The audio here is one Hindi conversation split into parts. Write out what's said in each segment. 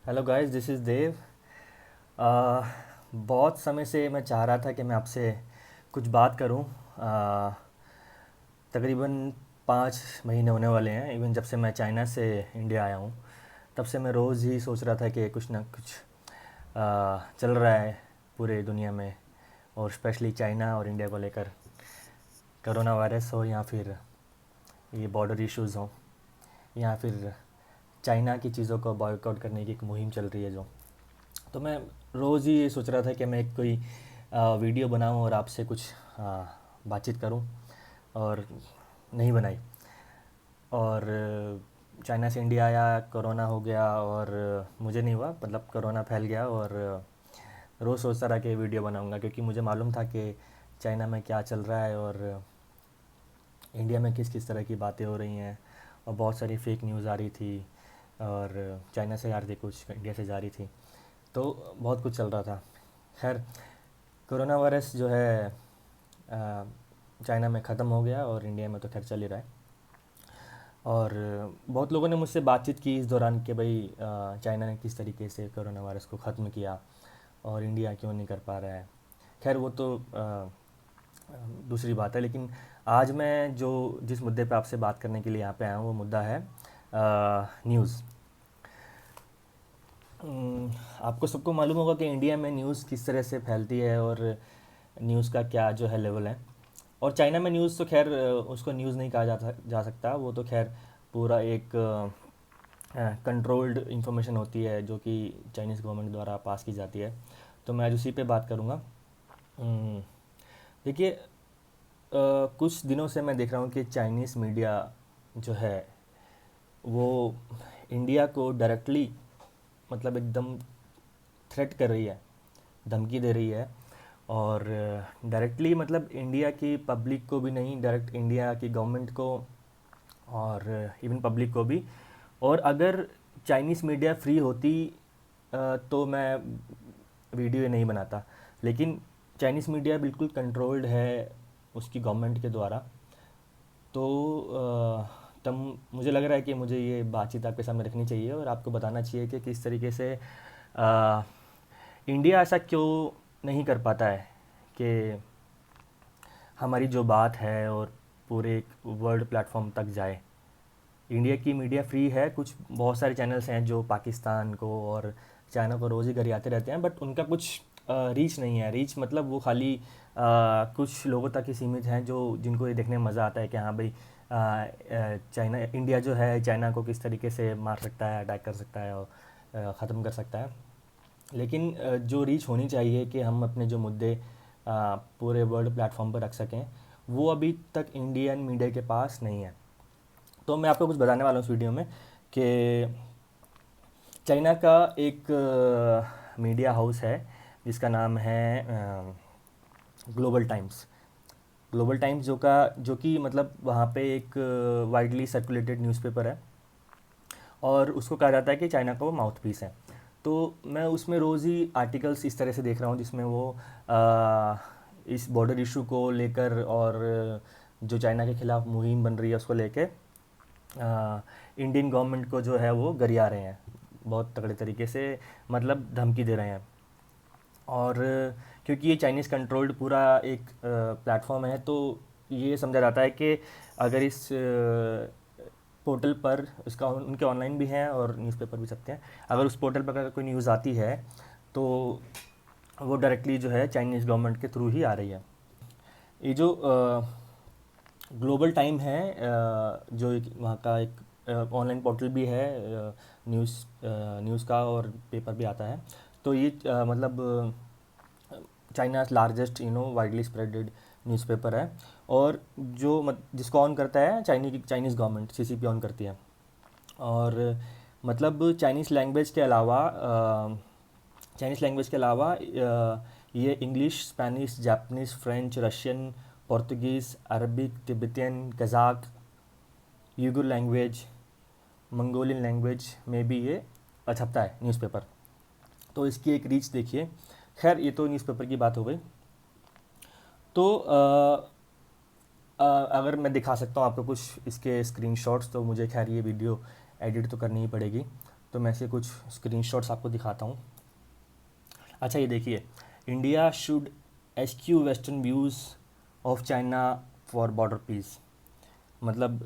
हेलो गाइस, दिस इज़ देव। बहुत समय से मैं चाह रहा था कि मैं आपसे कुछ बात करूं। तकरीबन 5 महीने होने वाले हैं इवन जब से मैं चाइना से इंडिया आया हूं। तब से मैं रोज़ ही सोच रहा था कि कुछ ना कुछ चल रहा है पूरे दुनिया में, और स्पेशली चाइना और इंडिया को लेकर। कोरोना वायरस हो या फिर ये बॉर्डर इश्यूज़ हों या फिर चाइना की चीज़ों को बॉयकॉट करने की एक मुहिम चल रही है जो। तो मैं रोज़ ही ये सोच रहा था कि मैं एक कोई वीडियो बनाऊं और आपसे कुछ बातचीत करूं, और नहीं बनाई। और चाइना से इंडिया आया, कोरोना हो गया, और मुझे नहीं हुआ, मतलब कोरोना फैल गया। और रोज़ सोचता रहा कि वीडियो बनाऊंगा, क्योंकि मुझे मालूम था कि चाइना में क्या चल रहा है और इंडिया में किस किस तरह की बातें हो रही हैं। और बहुत सारी फेक न्यूज़ आ रही थी, और चाइना से आ रही थी, कुछ इंडिया से जा रही थी। तो बहुत कुछ चल रहा था। खैर, कोरोना वायरस जो है चाइना में ख़त्म हो गया, और इंडिया में तो खैर चल ही रहा है। और बहुत लोगों ने मुझसे बातचीत की इस दौरान कि भाई चाइना ने किस तरीके से कोरोना वायरस को ख़त्म किया और इंडिया क्यों नहीं कर पा रहा है। खैर वो तो दूसरी बात है। लेकिन आज मैं जो जिस मुद्दे पे आपसे बात करने के लिए यहाँ पे आया हूँ वो मुद्दा है न्यूज़। आपको सबको मालूम होगा कि इंडिया में न्यूज़ किस तरह से फैलती है और न्यूज़ का क्या जो है लेवल है। और चाइना में न्यूज़ तो खैर उसको न्यूज़ नहीं कहा जा सकता। वो तो खैर पूरा एक कंट्रोल्ड इंफॉर्मेशन होती है जो कि चाइनीज़ गवर्नमेंट द्वारा पास की जाती है। तो मैं आज उसी पे बात करूँगा। देखिए, कुछ दिनों से मैं देख रहा हूँ कि चाइनीज़ मीडिया जो है वो इंडिया को डायरेक्टली, मतलब एकदम थ्रेट कर रही है, धमकी दे रही है। और डायरेक्टली मतलब इंडिया की पब्लिक को भी नहीं, डायरेक्ट इंडिया की गवर्नमेंट को और इवन पब्लिक को भी। और अगर चाइनीज़ मीडिया फ्री होती तो मैं वीडियो नहीं बनाता। लेकिन चाइनीज़ मीडिया बिल्कुल कंट्रोल्ड है उसकी गवर्नमेंट के द्वारा। तो तब मुझे लग रहा है कि मुझे ये बातचीत आपके सामने रखनी चाहिए और आपको बताना चाहिए कि किस तरीके से इंडिया ऐसा क्यों नहीं कर पाता है कि हमारी जो बात है और पूरे वर्ल्ड प्लेटफॉर्म तक जाए। इंडिया की मीडिया फ्री है, कुछ बहुत सारे चैनल्स हैं जो पाकिस्तान को और चाइना को रोज़ ही गरियाते रहते हैं, बट उनका कुछ रीच नहीं है। रीच मतलब वो खाली कुछ लोगों तक ही सीमित हैं जो जिनको ये देखने में मज़ा आता है कि हाँ भाई चाइना, इंडिया जो है चाइना को किस तरीके से मार सकता है, अटैक कर सकता है और ख़त्म कर सकता है। लेकिन जो रीच होनी चाहिए कि हम अपने जो मुद्दे पूरे वर्ल्ड प्लेटफॉर्म पर रख सकें, वो अभी तक इंडियन मीडिया के पास नहीं है। तो मैं आपको कुछ बताने वाला हूँ इस वीडियो में कि चाइना का एक मीडिया हाउस है जिसका नाम है ग्लोबल टाइम्स। ग्लोबल टाइम्स जो कि मतलब वहाँ पे एक वाइडली सर्कुलेटेड न्यूज़पेपर है, और उसको कहा जाता है कि चाइना का वो माउथ पीस है। तो मैं उसमें रोज़ ही आर्टिकल्स इस तरह से देख रहा हूँ जिसमें वो इस बॉर्डर इशू को लेकर और जो चाइना के खिलाफ मुहिम बन रही है उसको लेकर इंडियन गवर्नमेंट को जो है वो गरिया रहे हैं बहुत तगड़े तरीके से, मतलब धमकी दे रहे हैं। और क्योंकि ये चाइनीज़ कंट्रोल्ड पूरा एक प्लेटफॉर्म है, तो ये समझा जाता है कि अगर इस पोर्टल पर उसका उनके ऑनलाइन भी हैं और न्यूज़पेपर भी छपते हैं, अगर उस पोर्टल पर अगर कोई न्यूज़ आती है तो वो डायरेक्टली जो है चाइनीज़ गवर्नमेंट के थ्रू ही आ रही है। ये जो ग्लोबल टाइम है जो एक वहाँ का एक ऑनलाइन पोर्टल भी है, न्यूज़ न्यूज़ का और पेपर भी आता है। तो ये मतलब China largest widely spreaded newspaper है। और जो जिसको ऑन करता है चाइनीज़ गवर्नमेंट सीसीपी ऑन करती है। और मतलब चाइनीज़ लैंग्वेज के अलावा ये English, Spanish, Japanese, French, Russian, Portuguese, Arabic, Tibetan, Kazakh, Uyghur language, Mongolian language में भी ये छपता है न्यूज़पेपर। तो इसकी एक रीच देखिए। खैर ये तो न्यूज़पेपर की बात हो गई। तो अगर मैं दिखा सकता हूँ आपको कुछ इसके स्क्रीनशॉट्स, तो मुझे खैर ये वीडियो एडिट तो करनी ही पड़ेगी। तो मैं से कुछ स्क्रीनशॉट्स आपको दिखाता हूँ। अच्छा, ये देखिए, India should eschew western views of China for border peace. मतलब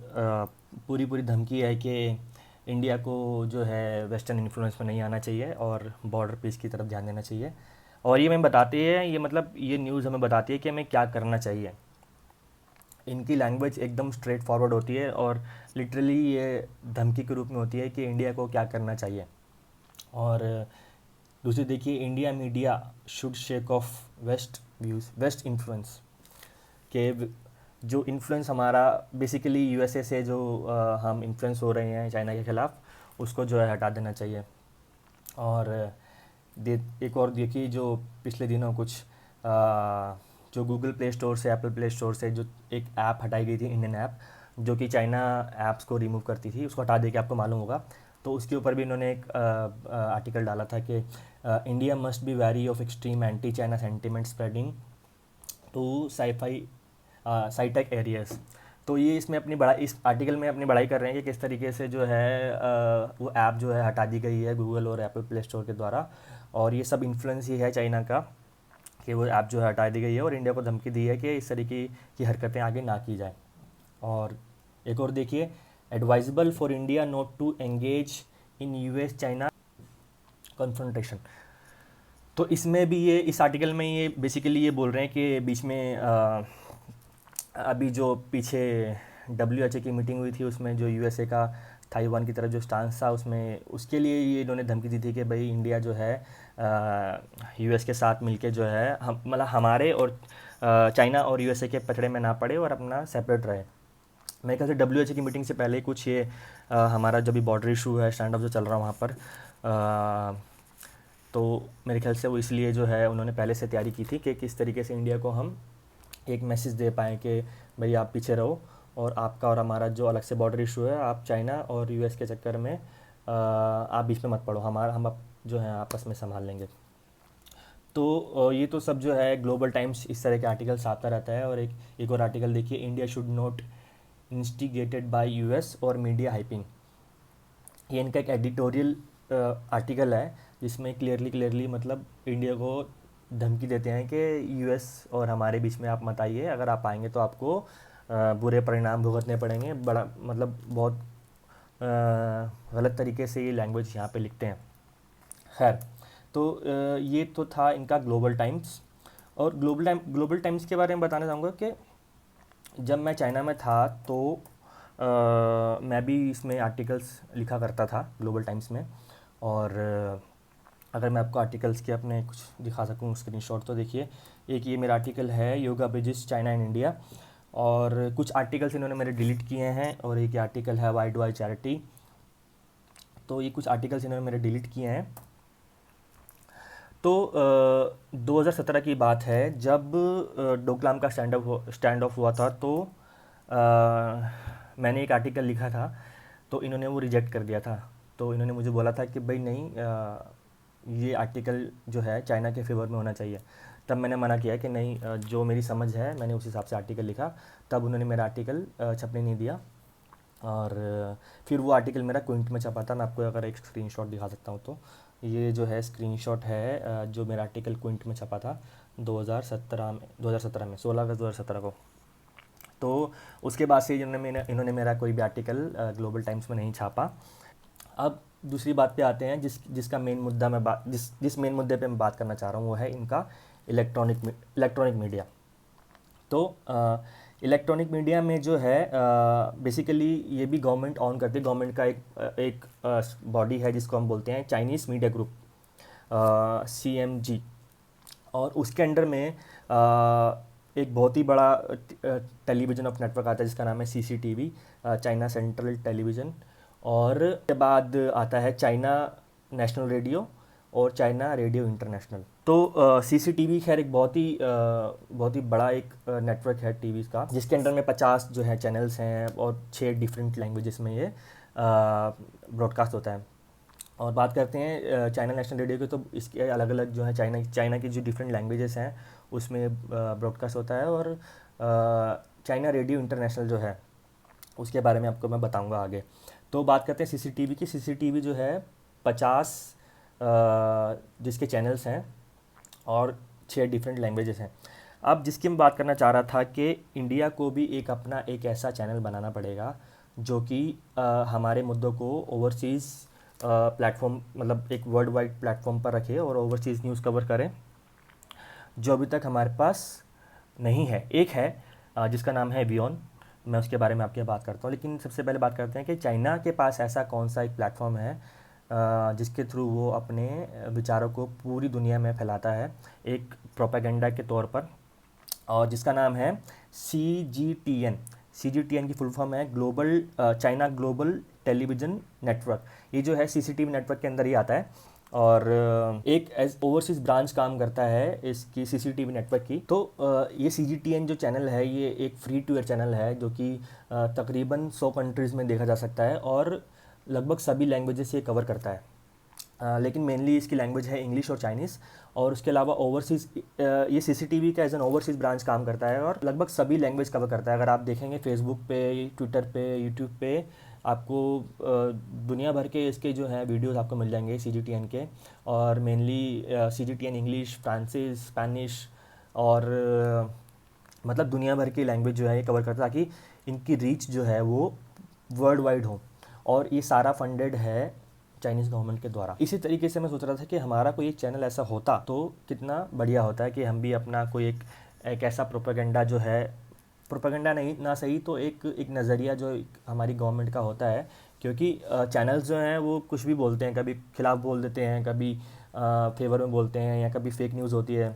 पूरी पूरी धमकी है कि इंडिया को जो है वेस्टर्न इन्फ्लुएंस में नहीं आना चाहिए और बॉर्डर पीस की तरफ ध्यान देना चाहिए। और ये हमें बताती है, ये मतलब ये न्यूज़ हमें बताती है कि हमें क्या करना चाहिए। इनकी लैंग्वेज एकदम स्ट्रेट फॉरवर्ड होती है और लिटरली ये धमकी के रूप में होती है कि इंडिया को क्या करना चाहिए। और दूसरी देखिए, India media should shake off west views, west influence के जो इन्फ्लुएंस हमारा बेसिकली यूएसए से जो हम इन्फ्लुएंस हो रहे हैं चाइना के ख़िलाफ़, उसको जो है हटा देना चाहिए। और एक और देखिए, जो पिछले दिनों कुछ जो गूगल प्ले स्टोर से, एप्पल प्ले स्टोर से जो एक ऐप हटाई गई थी, इंडियन ऐप, जो कि चाइना ऐप्स को रिमूव करती थी, उसको हटा दे के आपको मालूम होगा। तो उसके ऊपर भी इन्होंने एक आर्टिकल डाला था कि India must be very of extreme anti China sentiment spreading to साईटेक एरियाज। तो ये इसमें अपनी बड़ा इस आर्टिकल में अपनी बड़ाई कर रहे हैं कि किस तरीके से जो है वो ऐप जो है हटा दी गई है गूगल और एप्पल प्ले स्टोर के द्वारा। और ये सब इन्फ्लुएंस ही है चाइना का कि वो ऐप जो है हटा दी गई है और इंडिया को धमकी दी है कि इस तरीके की हरकतें आगे ना की जाए। और एक और देखिए, advisable for India not to engage in US China confrontation. तो इसमें भी ये इस आर्टिकल में ये बेसिकली ये बोल रहे हैं कि बीच में अभी जो पीछे डब्ल्यूएचओ की मीटिंग हुई थी, उसमें जो यूएसए का ताइवान की तरफ जो स्टांस था, उसमें उसके लिए ये इन्होंने धमकी दी थी कि भाई इंडिया जो है यूएस के साथ मिलके जो है हम मतलब हमारे और चाइना और यूएसए के पचड़े में ना पड़े और अपना सेपरेट रहे। मेरे ख्याल से डब्ल्यूएचओ की मीटिंग से पहले कुछ ये हमारा जो भी बॉर्डर इशू है, स्टैंड ऑफ जो चल रहा है वहाँ पर, तो मेरे ख्याल से वो इसलिए जो है उन्होंने पहले से तैयारी की थी कि किस तरीके से इंडिया को हम एक मैसेज दे पाएँ कि भाई आप पीछे रहो और आपका और हमारा जो अलग से बॉर्डर इशू है, आप चाइना और यूएस के चक्कर में आप बीच में मत पड़ो, हम जो है आपस में संभाल लेंगे। तो ये तो सब जो है ग्लोबल टाइम्स इस तरह के आर्टिकल्स आता रहता है। और एक और आर्टिकल देखिए, India should not instigated bye US और मीडिया हाइपिंग। ये इनका एक एडिटोरियल आर्टिकल है जिसमें क्लियरली मतलब इंडिया को धमकी देते हैं कि यूएस और हमारे बीच में आप मत आइए, अगर आप आएंगे तो आपको बुरे परिणाम भुगतने पड़ेंगे। बड़ा मतलब बहुत गलत तरीके से ये लैंग्वेज यहाँ पे लिखते हैं। खैर, तो ये तो था इनका ग्लोबल टाइम्स। और ग्लोबल टाइम्स के बारे में बताना चाहूँगा कि जब मैं चाइना में था तो मैं भी इसमें आर्टिकल्स लिखा करता था ग्लोबल टाइम्स में। और अगर मैं आपको आर्टिकल्स के अपने कुछ दिखा सकूँ स्क्रीनशॉट, तो देखिए, एक ये मेरा आर्टिकल है, yoga bridges China and India. और कुछ आर्टिकल्स इन्होंने मेरे डिलीट किए हैं। और एक आर्टिकल है वाई डू आई चैरिटी। तो ये कुछ आर्टिकल्स इन्होंने मेरे डिलीट किए हैं। तो 2017 की बात है, जब डोकलाम का स्टैंड ऑफ हुआ था, तो मैंने एक आर्टिकल लिखा था, तो इन्होंने वो रिजेक्ट कर दिया था। तो इन्होंने मुझे बोला था कि भाई नहीं, ये आर्टिकल जो है चाइना के फेवर में होना चाहिए। तब मैंने मना किया कि नहीं, जो मेरी समझ है मैंने उस हिसाब से आर्टिकल लिखा। तब उन्होंने मेरा आर्टिकल छपने नहीं दिया। और फिर वो आर्टिकल मेरा क्विंट में छपा था। मैं आपको अगर एक स्क्रीनशॉट दिखा सकता हूँ, तो ये जो है स्क्रीनशॉट है जो मेरा आर्टिकल क्विंट में छपा था 2017 में 16 अगस्त 2017 को। तो उसके बाद से इन्होंने मेरा कोई भी आर्टिकल ग्लोबल टाइम्स में नहीं छापा। अब दूसरी बात पे आते हैं, जिसका मेन मुद्दा मैं जिस मेन मुद्दे पे मैं बात करना चाह रहा हूँ, वो है इनका इलेक्ट्रॉनिक मीडिया। तो इलेक्ट्रॉनिक मीडिया में जो है बेसिकली ये भी गवर्नमेंट ऑन करती है। गवर्नमेंट का एक बॉडी है जिसको हम बोलते हैं चाइनीज़ मीडिया ग्रुप, CMG। और उसके अंडर में एक बहुत ही बड़ा टेलीविज़न ऑफ नेटवर्क आता है जिसका नाम है CCTV, चाइना सेंट्रल टेलीविज़न। और के बाद आता है चाइना नेशनल रेडियो और चाइना रेडियो इंटरनेशनल। तो CCTV खैर एक बहुत ही बड़ा एक नेटवर्क है टीवी का, जिसके अंडर में 50 जो है चैनल्स हैं और 6 डिफरेंट लैंग्वेजेस में ये ब्रॉडकास्ट होता है। और बात करते हैं चाइना नेशनल रेडियो की, तो इसके अलग अलग जो है चाइना की जो डिफरेंट लैंग्वेजेस हैं उसमें ब्रॉडकास्ट होता है। और चाइना रेडियो इंटरनेशनल जो है उसके बारे में आपको मैं बताऊंगा आगे। तो बात करते हैं CCTV की। CCTV जो है 50 जिसके चैनल्स हैं और 6 डिफरेंट लैंग्वेजेस हैं। अब जिसकी मैं बात करना चाह रहा था कि इंडिया को भी एक अपना एक ऐसा चैनल बनाना पड़ेगा जो कि हमारे मुद्दों को ओवरसीज़ प्लेटफॉर्म, मतलब एक वर्ल्ड वाइड प्लेटफॉर्म पर रखे और ओवरसीज़ न्यूज़ कवर करें, जो अभी तक हमारे पास नहीं है। एक है जिसका नाम है वियॉन, मैं उसके बारे में आपके बात करता हूँ। लेकिन सबसे पहले बात करते हैं कि चाइना के पास ऐसा कौन सा एक प्लेटफॉर्म है जिसके थ्रू वो अपने विचारों को पूरी दुनिया में फैलाता है एक प्रोपेगेंडा के तौर पर, और जिसका नाम है CGTN। CGTN की फुल फॉर्म है global China global television network. ये जो है CCTV नेटवर्क के अंदर ही आता है और एक एज ओवरसीज़ ब्रांच काम करता है इसकी CCTV नेटवर्क की। तो ये CGTN जो चैनल है ये एक फ्री टू एयर चैनल है जो कि तकरीबन 100 कंट्रीज़ में देखा जा सकता है और लगभग सभी लैंग्वेजेस ये कवर करता है। लेकिन मेनली इसकी लैंग्वेज है इंग्लिश और चाइनीज़, और उसके अलावा ओवरसीज़ ये CCTV का एज एन ओवरसीज़ ब्रांच काम करता है और लगभग सभी लैंग्वेज कवर करता है। अगर आप देखेंगे फेसबुक पे, ट्विटर पे, यूट्यूब पे आपको दुनिया भर के इसके जो हैं वीडियोस आपको मिल जाएंगे CGTN के, और mainly CGTN English, Francis, Spanish और मतलब दुनिया भर की लैंग्वेज जो है ये कवर करता है ताकि इनकी रीच जो है वो वर्ल्ड वाइड हो, और ये सारा फंडेड है चाइनीज़ गवर्नमेंट के द्वारा। इसी तरीके से मैं सोच रहा था कि हमारा कोई एक चैनल ऐसा होता तो कितना बढ़िया होता है कि हम भी अपना कोई एक ऐसा प्रोपेगेंडा जो है, प्रोपेगेंडा नहीं ना सही तो एक नज़रिया जो हमारी गवर्नमेंट का होता है, क्योंकि चैनल्स जो हैं वो कुछ भी बोलते हैं, कभी खिलाफ बोल देते हैं, कभी फेवर में बोलते हैं, या कभी फेक न्यूज़ होती है।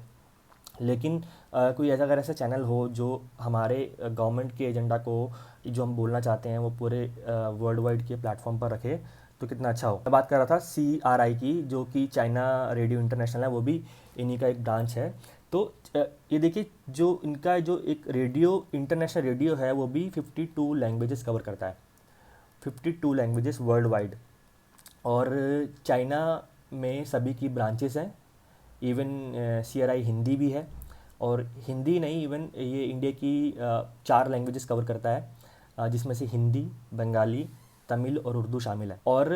लेकिन कोई ऐसा अगर ऐसा चैनल हो जो हमारे गवर्नमेंट के एजेंडा को जो हम बोलना चाहते हैं वो पूरे वर्ल्ड वाइड के प्लेटफॉर्म पर रखे तो कितना अच्छा हो। मैं बात कर रहा था CRI की, जो कि चाइना रेडियो इंटरनेशनल है, वो भी इन्हीं का एक ब्रांच है। तो ये देखिए जो इनका जो एक रेडियो इंटरनेशनल रेडियो है वो भी 52 लैंग्वेजेस कवर करता है, 52 लैंग्वेजेस वर्ल्ड वाइड। और चाइना में सभी की ब्रांचेस हैं, इवन CRI हिंदी भी है, और हिंदी नहीं इवन ये इंडिया की 4 लैंग्वेजेस कवर करता है, जिसमें से हिंदी, बंगाली, तमिल और उर्दू शामिल है। और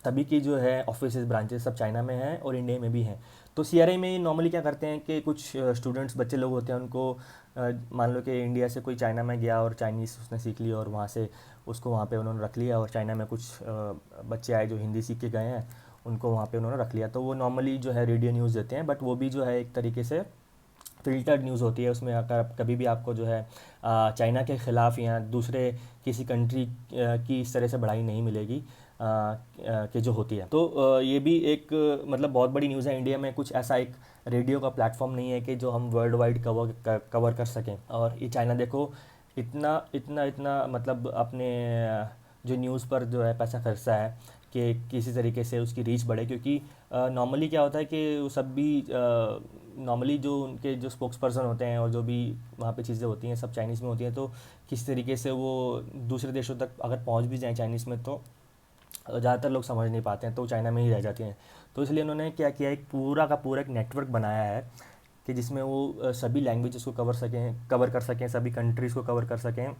तभी की जो है ऑफिस ब्रांचेस सब चाइना में हैं और इंडिया में भी हैं। तो CRI में नॉर्मली क्या करते हैं कि कुछ स्टूडेंट्स, बच्चे लोग होते हैं, उनको मान लो कि इंडिया से कोई चाइना में गया और चाइनीज़ उसने सीख लिया और वहाँ से उसको वहाँ पे उन्होंने रख लिया, और चाइना में कुछ बच्चे आए जो हिंदी सीख के गए हैं, उनको वहाँ पे उन्होंने रख लिया। तो वो नॉर्मली जो है रेडियो न्यूज़ देते हैं, बट वो भी जो है एक तरीके से फ़िल्टर्ड न्यूज़ होती है। उसमें अगर कभी भी आपको जो है चाइना के ख़िलाफ़ या दूसरे किसी कंट्री की इस तरह से बढ़ाई नहीं मिलेगी कि जो होती है। तो ये भी एक मतलब बहुत बड़ी न्यूज़ है। इंडिया में कुछ ऐसा एक रेडियो का प्लेटफॉर्म नहीं है कि जो हम वर्ल्ड वाइड कवर कर सकें। और ये चाइना देखो इतना इतना इतना मतलब अपने जो न्यूज़ पर जो है पैसा खर्चता है कि किसी तरीके से उसकी रीच बढ़े, क्योंकि नॉर्मली क्या होता है कि वो सब भी नॉर्मली जो उनके जो स्पोक्स पर्सन होते हैं और जो भी वहाँ पे चीज़ें होती हैं सब चाइनीज़ में होती हैं, तो किस तरीके से वो दूसरे देशों तक अगर पहुँच भी जाएँ चाइनीज़ में तो ज़्यादातर लोग समझ नहीं पाते हैं, तो चाइना में ही रह जाती हैं। तो इसलिए उन्होंने क्या किया, एक पूरा का पूरा एक नेटवर्क बनाया है कि जिसमें वो सभी लैंग्वेजेस को कवर कर सकें, सभी कंट्रीज़ को कवर कर सकें,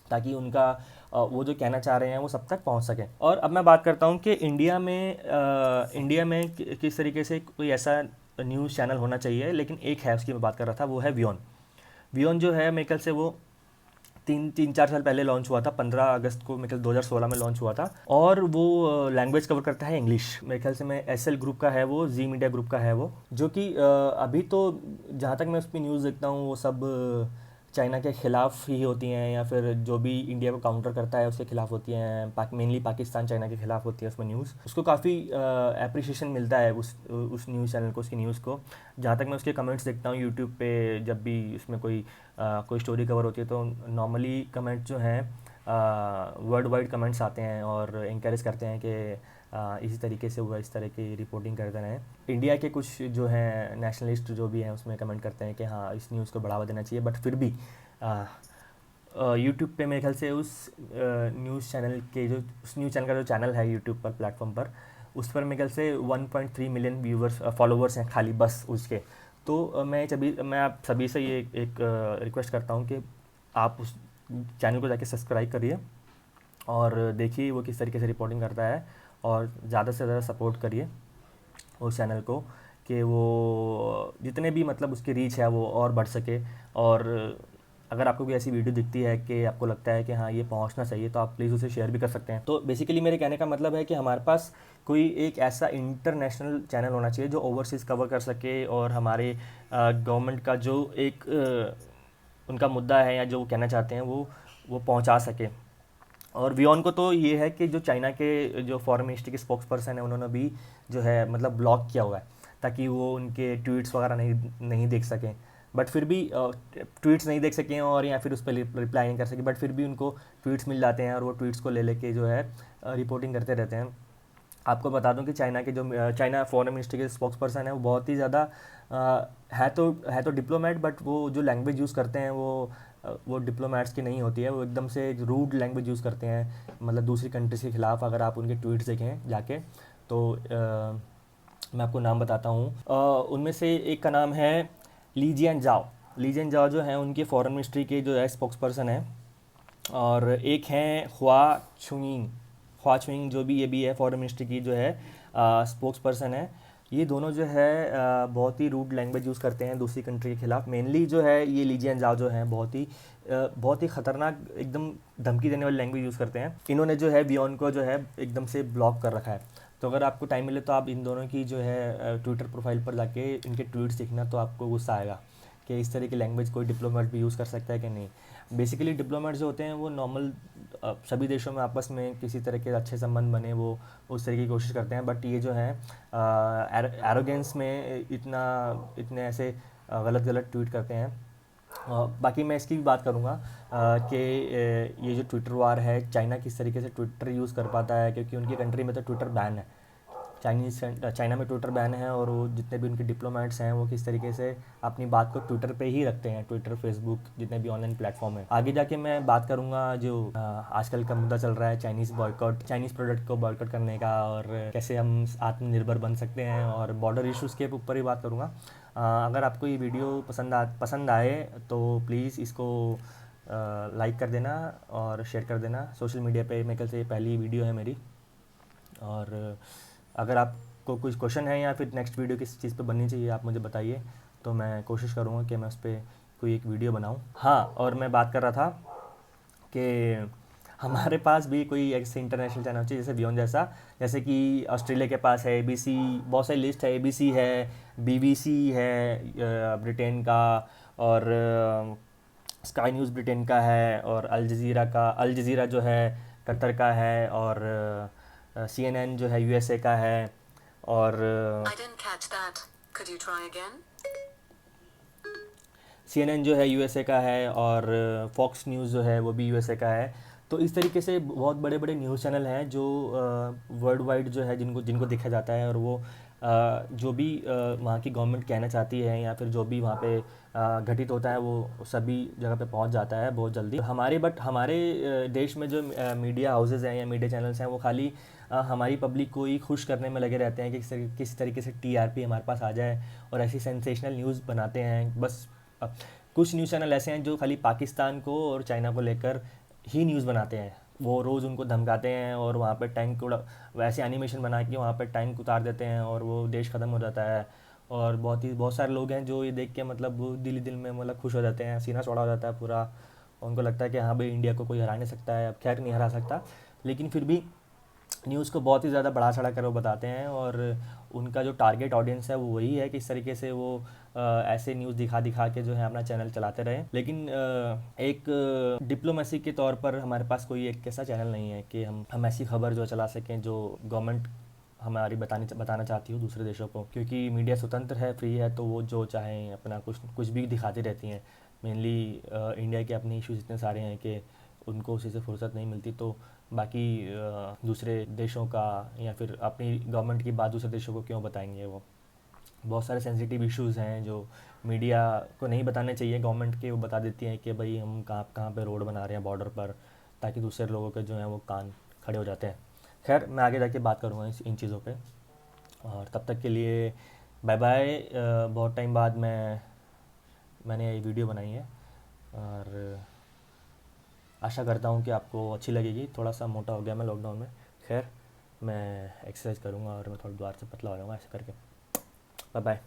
ताकि उनका वो जो कहना चाह रहे हैं वो सब तक पहुंच सकें। और अब मैं बात करता हूं कि इंडिया में किस तरीके से कोई ऐसा न्यूज़ चैनल होना चाहिए। लेकिन एक है, उसकी मैं बात कर रहा था, वो है वियॉन। वियॉन जो है मेरे ख्याल से वो 3-4 साल पहले लॉन्च हुआ था, 15 अगस्त को मेरे ख्याल 2016 में लॉन्च हुआ था, और वो लैंग्वेज कवर करता है इंग्लिश। मेरे ख्याल से मैं SL ग्रुप का है वो, जी मीडिया ग्रुप का है वो, जो कि अभी तो जहाँ तक मैं उस पर न्यूज़ देखता हूँ वो सब चाइना के ख़िलाफ़ ही होती हैं, या फिर जो भी इंडिया को काउंटर करता है उसके खिलाफ़ होती हैं। मेनली पाकिस्तान चाइना के खिलाफ़ होती है उसमें न्यूज़। उसको काफ़ी एप्रिशिएशन मिलता है उस न्यूज़ चैनल को, उसकी न्यूज़ को। जहाँ तक मैं उसके कमेंट्स देखता हूँ यूट्यूब पे, जब भी उसमें कोई स्टोरी कवर होती है तो नॉर्मली कमेंट जो हैं वर्ल्ड वाइड कमेंट्स आते हैं और इंकरेज करते हैं कि इसी तरीके से वो इस तरह की रिपोर्टिंग करते रहें। इंडिया के कुछ जो हैं नेशनलिस्ट जो भी हैं उसमें कमेंट करते हैं कि हाँ इस न्यूज़ को बढ़ावा देना चाहिए, बट फिर भी यूट्यूब पे मेरे ख्याल से उस न्यूज़ चैनल का जो चैनल है यूट्यूब पर प्लेटफॉर्म पर, उस पर मेरे ख्याल से 1.3 मिलियन व्यूवर्स फॉलोवर्स हैं खाली बस उसके। तो मैं आप सभी से ये एक रिक्वेस्ट करता हूँ कि आप उस चैनल को जाके सब्सक्राइब करिए और देखिए वो किस तरीके से रिपोर्टिंग करता है, और ज़्यादा से ज़्यादा सपोर्ट करिए उस चैनल को कि वो जितने भी मतलब उसकी रीच है वो और बढ़ सके। और अगर आपको कोई ऐसी वीडियो दिखती है कि आपको लगता है कि हाँ ये पहुंचना चाहिए, तो आप प्लीज़ उसे शेयर भी कर सकते हैं। तो बेसिकली मेरे कहने का मतलब है कि हमारे पास कोई एक ऐसा इंटरनेशनल चैनल होना चाहिए जो ओवरसीज़ कवर कर सके और हमारे गवर्नमेंट का जो एक उनका मुद्दा है या जो वो कहना चाहते हैं वो पहुंचा सके। और वियॉन को तो ये है कि जो चाइना के जो फॉरेन मिनिस्ट्री के स्पोक्स पर्सन है उन्होंने भी जो है मतलब ब्लॉक किया हुआ है ताकि वो उनके ट्वीट्स वगैरह नहीं नहीं देख सकें। बट फिर भी ट्वीट्स नहीं देख सकें और या फिर उस पर रिप्लाई नहीं कर सकें, बट फिर भी उनको ट्वीट्स मिल जाते हैं और वो ट्वीट्स को ले लेके जो है रिपोर्टिंग करते रहते हैं। आपको बता दूं कि चाइना के जो चाइना फॉरेन मिनिस्ट्री के स्पोक्स पर्सन है वो बहुत ही ज़्यादा है तो डिप्लोमेट, बट वो जो लैंग्वेज यूज़ करते हैं वो डिप्लोमेट्स की नहीं होती है। वो एकदम से रूड लैंग्वेज यूज़ करते हैं, मतलब दूसरी कंट्रीज़ के ख़िलाफ़। अगर आप उनके ट्वीट्स देखें जाके तो मैं आपको नाम बताता हूँ। उनमें से एक का नाम है लीजियन जाओ। लीजियन जाओ जो है उनके फॉरेन मिनिस्ट्री के जो है स्पोक्स पर्सन है। और एक हैं ख्वा चुइंग जो भी ये भी है फॉरेन मिनिस्ट्री की जो है स्पोक्स पर्सन है। ये दोनों जो है बहुत ही रूड लैंग्वेज यूज़ करते हैं दूसरी कंट्री के खिलाफ। मेनली जो है ये लीजियन जाओ जो है बहुत ही ख़तरनाक एकदम धमकी देने वाली लैंग्वेज यूज़ करते हैं। इन्होंने जो है बियॉन को जो है एकदम से ब्लॉक कर रखा है। तो अगर आपको टाइम मिले तो आप इन दोनों की जो है ट्विटर प्रोफाइल पर जाके इनके ट्वीट्स देखना, तो आपको गुस्सा आएगा कि इस तरह की लैंग्वेज कोई डिप्लोमेट भी यूज़ कर सकता है कि नहीं। बेसिकली डिप्लोमेट जो होते हैं वो नॉर्मल सभी देशों में आपस में किसी तरह के अच्छे संबंध बने वो उस तरह की कोशिश करते हैं। बट ये जो है एरोगेंस में इतने ऐसे गलत गलत ट्वीट करते हैं। बाकी मैं इसकी भी बात करूँगा कि ये जो ट्विटर वार है, चाइना किस तरीके से ट्विटर यूज़ कर पाता है, क्योंकि उनकी कंट्री में तो ट्विटर बैन है। चाइना में ट्विटर बैन है और वो जितने भी उनके डिप्लोमेट्स हैं वो किस तरीके से अपनी बात को ट्विटर पे ही रखते हैं, ट्विटर, फेसबुक, जितने भी ऑनलाइन प्लेटफॉर्म है। आगे जाके मैं बात करूँगा जो आजकल का मुद्दा चल रहा है चाइनीज़ बॉयकॉट, चाइनीज़ प्रोडक्ट को बॉयकॉट करने का, और कैसे हम आत्मनिर्भर बन सकते हैं, और बॉर्डर इश्यूज़ के ऊपर ही बात करूँगा। अगर आपको ये वीडियो पसंद आए तो प्लीज़ इसको लाइक कर देना और शेयर कर देना सोशल मीडिया पे। मेरे ख्याल से ये पहली वीडियो है मेरी। और अगर आपको कुछ क्वेश्चन है या फिर नेक्स्ट वीडियो किस चीज़ पे बननी चाहिए आप मुझे बताइए, तो मैं कोशिश करूँगा कि मैं उस पर कोई एक वीडियो बनाऊँ। हाँ, और मैं बात कर रहा था कि हमारे पास भी कोई ऐसे इंटरनेशनल चैनल चाहिए जैसे बियॉन्ड जैसा। जैसे कि ऑस्ट्रेलिया के पास है एबीसी, बहुत सारी लिस्ट है, एबीसी है, बीबीसी है ब्रिटेन का, और स्काई न्यूज़ ब्रिटेन का है, और अल जज़ीरा जो है कतर का है, और सीएनएन जो है यूएसए का है, और I didn't catch that. Could you try again? CNN जो है यूएसए का है, और फॉक्स न्यूज़ जो है वो भी यूएसए का है। तो इस तरीके से बहुत बड़े बड़े न्यूज़ चैनल हैं जो वर्ल्ड वाइड जो है जिनको जिनको देखा जाता है, और वो जो भी वहाँ की गवर्नमेंट कहना चाहती है या फिर जो भी वहाँ पे घटित होता है वो सभी जगह पे पहुँच जाता है बहुत जल्दी। हमारे देश में जो मीडिया हाउसेज़ हैं या मीडिया चैनल्स हैं वो खाली हमारी पब्लिक को ही खुश करने में लगे रहते हैं कि किस तरीके से टीआरपी हमारे पास आ जाए, और ऐसी सेंसेशनल न्यूज़ बनाते हैं बस। अब कुछ न्यूज़ चैनल ऐसे हैं जो खाली पाकिस्तान को और चाइना को लेकर ही न्यूज़ बनाते हैं। वो रोज़ उनको धमकाते हैं और वहाँ पर टैंक उड़ा वैसे एनिमेशन बना के वहाँ पर टैंक उतार देते हैं और वो देश ख़त्म हो जाता है। और बहुत सारे लोग हैं जो ये देख के मतलब वो दिल ही दिल में मतलब खुश हो जाते हैं, सीना चौड़ा हो जाता है पूरा। उनको लगता है कि हाँ भाई इंडिया को कोई हरा नहीं सकता है। अब खैर नहीं हरा सकता, लेकिन फिर भी न्यूज़ को बहुत ही ज़्यादा बढ़ा चढ़ा कर वो बताते हैं, और उनका जो टारगेट ऑडियंस है वो वही है कि इस तरीके से वो ऐसे न्यूज़ दिखा दिखा के जो है अपना चैनल चलाते रहे। लेकिन एक डिप्लोमेसी के तौर पर हमारे पास कोई एक ऐसा चैनल नहीं है कि हम ऐसी खबर जो चला सकें जो गवर्नमेंट हमारी बताना चाहती हो दूसरे देशों को, क्योंकि मीडिया स्वतंत्र है, फ्री है, तो वो जो चाहें अपना कुछ कुछ भी दिखाती रहती हैं। मेनली इंडिया के अपने इश्यूज इतने सारे हैं कि उनको उसी से फुर्सत नहीं मिलती, तो बाकी दूसरे देशों का या फिर अपनी गवर्नमेंट की बात दूसरे देशों को क्यों बताएंगे। वो बहुत सारे सेंसिटिव इश्यूज़ हैं जो मीडिया को नहीं बताने चाहिए गवर्नमेंट के, वो बता देती हैं कि भाई हम कहाँ कहाँ पे रोड बना रहे हैं बॉर्डर पर, ताकि दूसरे लोगों के जो हैं वो कान खड़े हो जाते हैं। खैर मैं आगे जाके बात करूँगा इन चीज़ों पे, और तब तक के लिए बाय बाय। बहुत टाइम बाद मैंने ये वीडियो बनाई है, और आशा करता हूँ कि आपको अच्छी लगेगी। थोड़ा सा मोटा हो गया मैं लॉकडाउन में। खैर मैं एक्सरसाइज करूँगा और मैं थोड़ा दोबारा से पतला हो जाऊँगा ऐसे करके। Bye bye.